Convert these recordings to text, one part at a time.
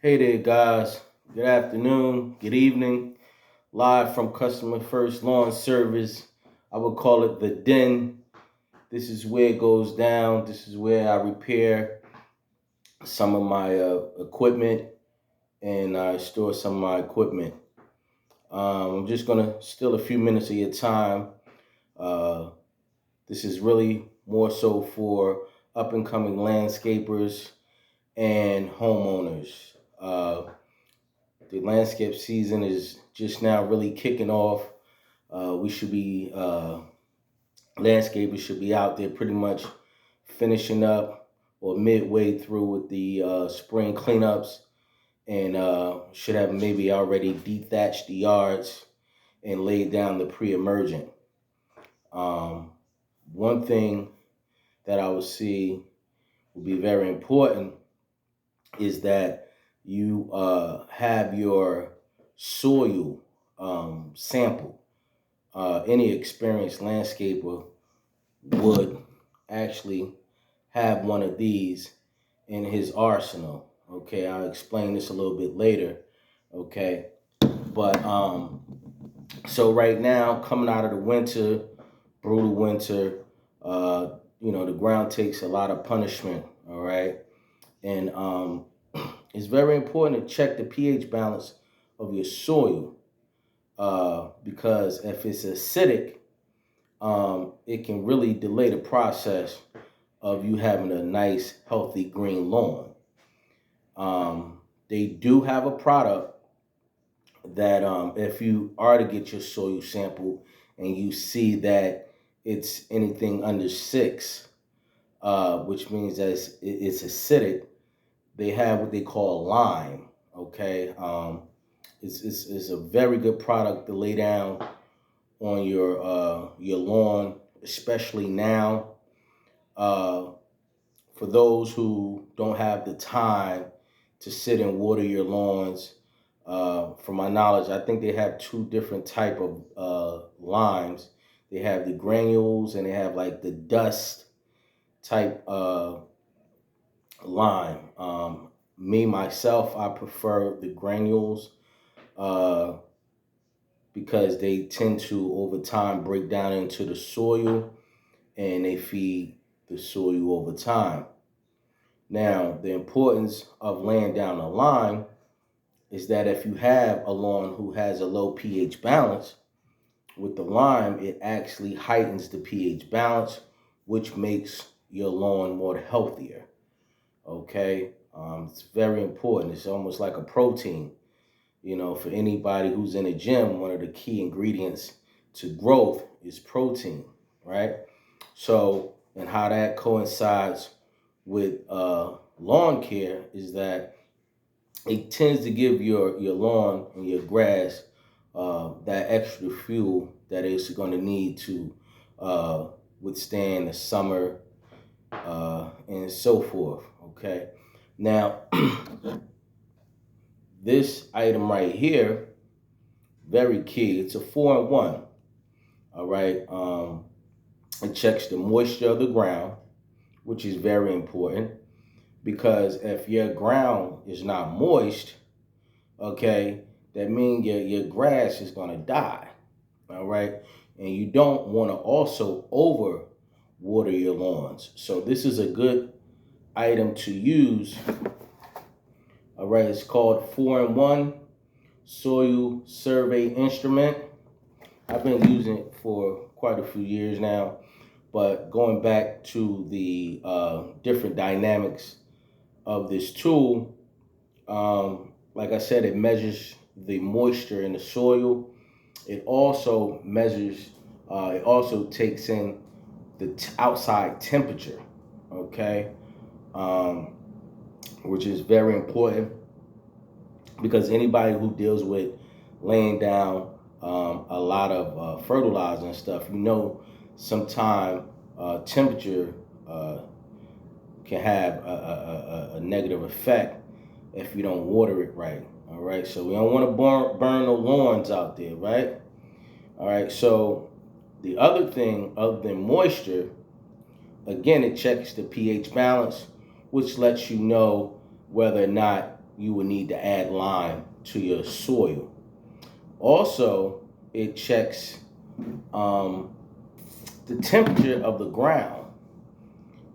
Hey there, guys. Good afternoon, good evening. Live from Customer First Lawn Service. I would call it the Den. This is where it goes down. This is where I repair some of my equipment and I store some of my equipment. I'm just going to steal a few minutes of your time. Uh, this is really more so for up and coming landscapers and homeowners. Uh, The landscape season is just now really kicking off. We should be landscapers should be out there pretty much finishing up or midway through with the spring cleanups, and should have maybe already dethatched the yards and laid down the pre-emergent. Um, One thing that I would see would be very important is that you have your soil sample. Any experienced landscaper would actually have one of these in his arsenal. Okay, I'll explain this a little bit later. Okay, but so right now, coming out of the winter, brutal winter, the ground takes a lot of punishment. All right, and it's very important to check the pH balance of your soil because if it's acidic, it can really delay the process of you having a nice, healthy green lawn. They do have a product that if you are to get your soil sample and you see that it's anything under 6, which means that it's acidic, they have what they call lime. Okay, it's a very good product to lay down on your lawn, especially now. Uh, for those who don't have the time to sit and water your lawns, from my knowledge, I think they have two different type of limes. They have the granules and they have like the dust type lime. Me myself, I prefer the granules uh, because they tend to over time break down into the soil and they feed the soil over time. Now, the importance of laying down a lime is that if you have a lawn who has a low pH balance, with the lime, it actually heightens the pH balance, which makes your lawn more healthier. Okay, it's very important. It's almost like a protein. For anybody who's in a gym, one of the key ingredients to growth is protein, right? So, and how that coincides with lawn care is that it tends to give your lawn and your grass that extra fuel that it's going to need to uh, withstand the summer and so forth. Okay, now this item right here, very key. It's a 4-in-1. All right, it checks the moisture of the ground, which is very important because if your ground is not moist, okay, that means your grass is going to die. All right, and you don't want to also over water your lawns. So this is a good item to use. All right, it's called 4-in-1 Soil Survey Instrument. I've been using it for quite a few years now, but going back to the different dynamics of this tool, like I said, it measures the moisture in the soil. It also measures, it also takes in the outside temperature, okay, um, which is very important because anybody who deals with laying down a lot of fertilizer and stuff, sometime temperature can have a negative effect if you don't water it right. All right, so we don't want to burn the lawns out there, right? All right, so the other thing, other than moisture, again, it checks the pH balance, which lets you know whether or not you would need to add lime to your soil. Also, it checks the temperature of the ground.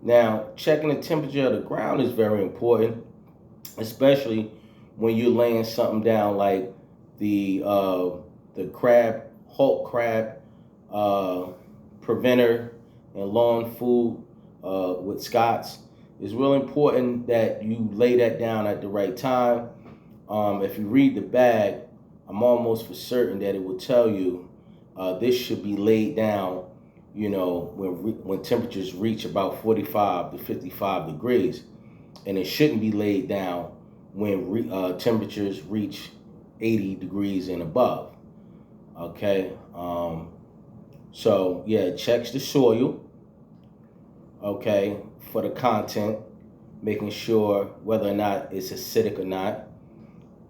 Now, checking the temperature of the ground is very important, especially when you're laying something down like the crab, Hulk crab preventer and lawn food with Scott's. It's real important that you lay that down at the right time. If you read the bag, I'm almost for certain that it will tell you this should be laid down, when temperatures reach about 45 to 55 degrees, and it shouldn't be laid down when temperatures reach 80 degrees and above. Okay, so yeah, it checks the soil. Okay, for the content, making sure whether or not it's acidic or not.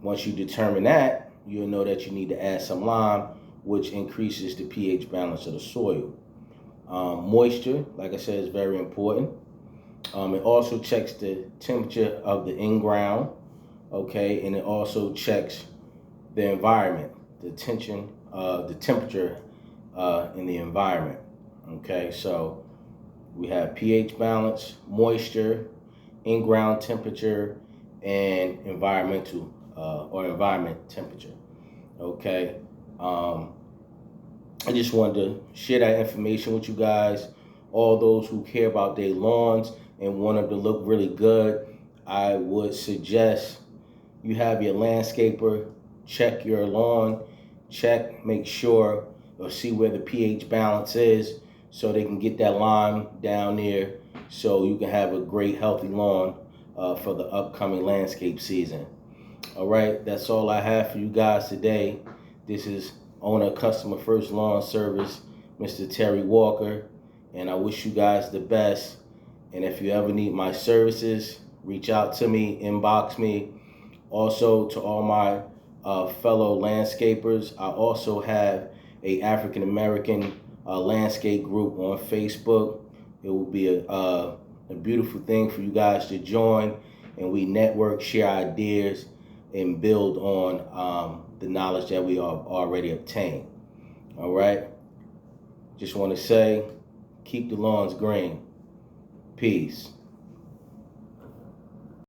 Once you determine that, you'll know that you need to add some lime, which increases the pH balance of the soil. Moisture, like I said, is very important. It also checks the temperature of the in-ground, okay, and it also checks the environment, the temperature in the environment, okay. So we have pH balance, moisture, in-ground temperature, and environmental or environment temperature, okay. I just wanted to share that information with you guys. All those who care about their lawns and want them to look really good, I would suggest you have your landscaper check your lawn, make sure or see where the pH balance is so they can get that lime down there so you can have a great healthy lawn for the upcoming landscape season. All right, that's all I have for you guys today. This is owner Customer First Lawn Service, Mr. Terry Walker, and I wish you guys the best. And if you ever need my services, reach out to me, inbox me. Also, to all my fellow landscapers, I also have a African American landscape group on Facebook. It will be a beautiful thing for you guys to join, and we network, share ideas, and build on the knowledge that we have already obtained. All right. Just want to say, keep the lawns green. Peace.